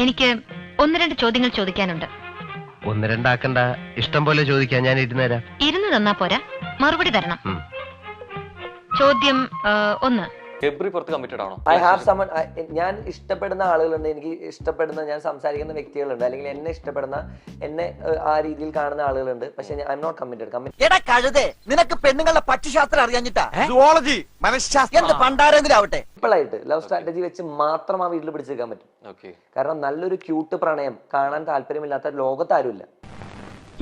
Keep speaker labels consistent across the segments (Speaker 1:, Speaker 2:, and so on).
Speaker 1: എനിക്ക് ഒന്ന് രണ്ട് ചോദ്യങ്ങൾ ചോദിക്കാനുണ്ട്.
Speaker 2: ഒന്ന് രണ്ടാക്കണ്ട, ഇഷ്ടം പോലെ ചോദിക്കാൻ ഞാൻ ഇരുന്നേരാം.
Speaker 1: ഇരുന്ന് തന്നാ പോരാ, മറുപടി തരണം. ചോദ്യം ഒന്ന്,
Speaker 3: ഗബ്രി പുറത്ത് കമ്മിറ്റഡ് ആണോ?
Speaker 4: I have someone. ഞാൻ ഇഷ്ടപ്പെടുന്ന ആളുകളുണ്ട്, എനിക്ക് ഇഷ്ടപ്പെടുന്ന, ഞാൻ സംസാരിക്കുന്ന വ്യക്തികളുണ്ട്, അല്ലെങ്കിൽ എന്നെ ഇഷ്ടപ്പെടുന്ന, എന്നെ ആ രീതിയിൽ കാണുന്ന ആളുകളുണ്ട്. പക്ഷെ ഐ എം നോട്ട് കമ്മിറ്റഡ്.
Speaker 5: എടാ കഴുതേ, നിനക്ക് പെണ്ണുങ്ങളുടെ പക്ഷിശാസ്ത്രം അറിയാഞ്ഞിട്ടാ?
Speaker 6: സുവോളജി, മനഃശാസ്ത്രം,
Speaker 5: എന്ത് പണ്ടാരെങ്കിലാവട്ടെ.
Speaker 4: സിമ്പിളായിട്ട് ലവ് സ്ട്രാറ്റജി വെച്ച് മാത്രം ആ വീട്ടിൽ പിടിച്ചേക്കാൻ പറ്റും. കാരണം നല്ലൊരു ക്യൂട്ട് പ്രണയം കാണാൻ താല്പര്യമില്ലാത്ത ലോകത്ത് ആരുമില്ല.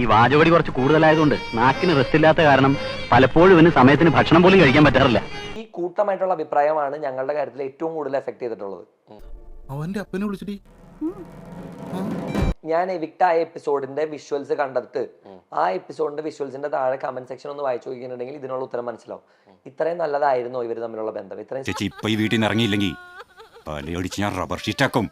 Speaker 7: ഈ വാചകടി കുറച്ച് കൂടുതലായതുകൊണ്ട് നാക്കിന് റെസ്റ്റ് ഇല്ലാത്ത കാരണം പലപ്പോഴും ഇവന് സമയത്തിന് ഭക്ഷണം പോലും കഴിക്കാൻ പറ്റാറില്ല.
Speaker 4: ഈ കൂട്ടമായിട്ടുള്ള അഭിപ്രായമാണ് ഞങ്ങളുടെ കാര്യത്തിൽ ഏറ്റവും കൂടുതൽ എഫക്ട് ചെയ്തിട്ടുള്ളത്.
Speaker 6: അവന്റെ അപ്പനെ വിളിച്ചിട്ട്
Speaker 4: ഞാൻ എവിക്റ്റ് ആയ എപ്പിസോഡിന്റെ വിഷ്വൽസ് കണ്ടിട്ട് ആ എപ്പിസോഡിന്റെ വിഷ്വൽസിന്റെ താഴെ കമന്റ് സെക്ഷൻ ഒന്ന് വായിച്ചു നോക്കിയിട്ടുണ്ടെങ്കിൽ ഇതിനുള്ള ഉത്തരം മനസ്സിലാവും. ഇത്രയും നല്ലതായിരുന്നോ ഇവർ തമ്മിലുള്ള ബന്ധം? ഇത്രയും
Speaker 8: ചേച്ചി ഇപ്പൊ ഈ വീട്ടിൽ നിന്ന് ഇറങ്ങിയില്ലെങ്കിൽ പലയടിച്ച് ഞാൻ റബ്ബർ ഷീറ്റാക്കും.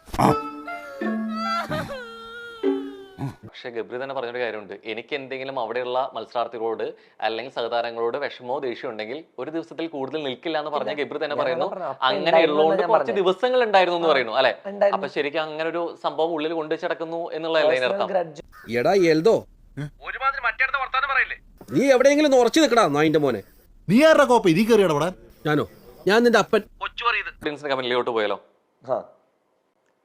Speaker 3: പക്ഷെ ഗബ്രി തന്നെ പറഞ്ഞൊരു കാര്യമുണ്ട്, എനിക്ക് എന്തെങ്കിലും അവിടെയുള്ള മത്സരാർത്ഥികളോട് അല്ലെങ്കിൽ സഹതാരങ്ങളോട് വിഷമോ ദേഷ്യം ഉണ്ടെങ്കിൽ ഒരു ദിവസത്തിൽ കൂടുതൽ നിൽക്കില്ല എന്ന് പറഞ്ഞ ഗബ്രി തന്നെ പറയുന്നു. അങ്ങനെയുള്ളതുകൊണ്ട് കുറച്ച് ദിവസങ്ങൾ ഉണ്ടായിരുന്നു എന്ന് പറയുന്നു അല്ലെ? അപ്പൊ ശരിക്കും അങ്ങനെ ഒരു സംഭവം ഉള്ളിൽ കൊണ്ടു കിടക്കുന്നു എന്നുള്ളതല്ലേ അതിനർത്ഥം?
Speaker 9: എടാ എൽദോ, നീ എവിടെയെങ്കിലും ഉറച്ചു നിൽക്കടാ നായിന്റെ മോനെ.
Speaker 6: നീ ആരുടെ കോപ്പ ഇരി കയറിയടാ?
Speaker 9: ഞാനോ? ഞാൻ നിന്റെ അപ്പൻ.
Speaker 3: കമന്റിലോട്ട് പോയാലോ?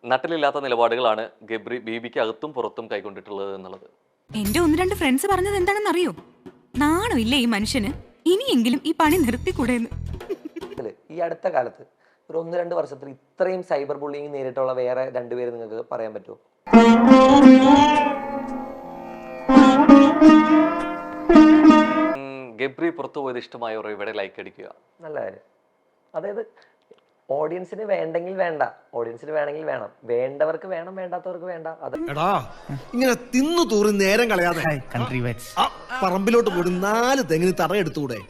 Speaker 3: നട്ടിലില്ലാത്ത നിലപാടുകളാണ് ഗബ്രി ബീബിക്ക് അകത്തും പുറത്തും കൈക്കൊണ്ടിട്ടുള്ളത് എന്നുള്ളത്
Speaker 10: എന്റെ ഒന്ന് രണ്ട് ഫ്രണ്ട്സ് പറഞ്ഞത് എന്താണെന്ന് അറിയോ? നാണോ ഇല്ലേ ഈ മനുഷ്യന്? ഇനിയെങ്കിലും ഈ പണി നിർത്തിക്കൂടെന്ന്.
Speaker 4: ഈ അടുത്ത കാലത്ത് ഒരു 1-2 വർഷത്തിൽ ഇത്രയും സൈബർ ബുള്ളിങ് നേരിട്ടുള്ള വേറെ രണ്ടുപേര് നിങ്ങൾക്ക് പറയാൻ പറ്റുമോ?
Speaker 3: ഗബ്രി പുറത്തു പോയത് ഇഷ്ടമായവർ ഇവിടെ ലൈക്ക് അടിക്കുക.
Speaker 4: നല്ല കാര്യം. അതായത് ഓഡിയൻസിന് വേണ്ടെങ്കിൽ വേണ്ട, ഓഡിയൻസിന് വേണമെങ്കിൽ വേണം, വേണ്ടവർക്ക് വേണം, വേണ്ടാത്തവർക്ക് വേണ്ട. അത്
Speaker 6: ഇങ്ങനെ തിന്നു തൂറി നേരം കളയാതെ പറമ്പിലോട്ട് പോയി 4 തെങ്ങിന് തറയെടുത്തുകൂടെ?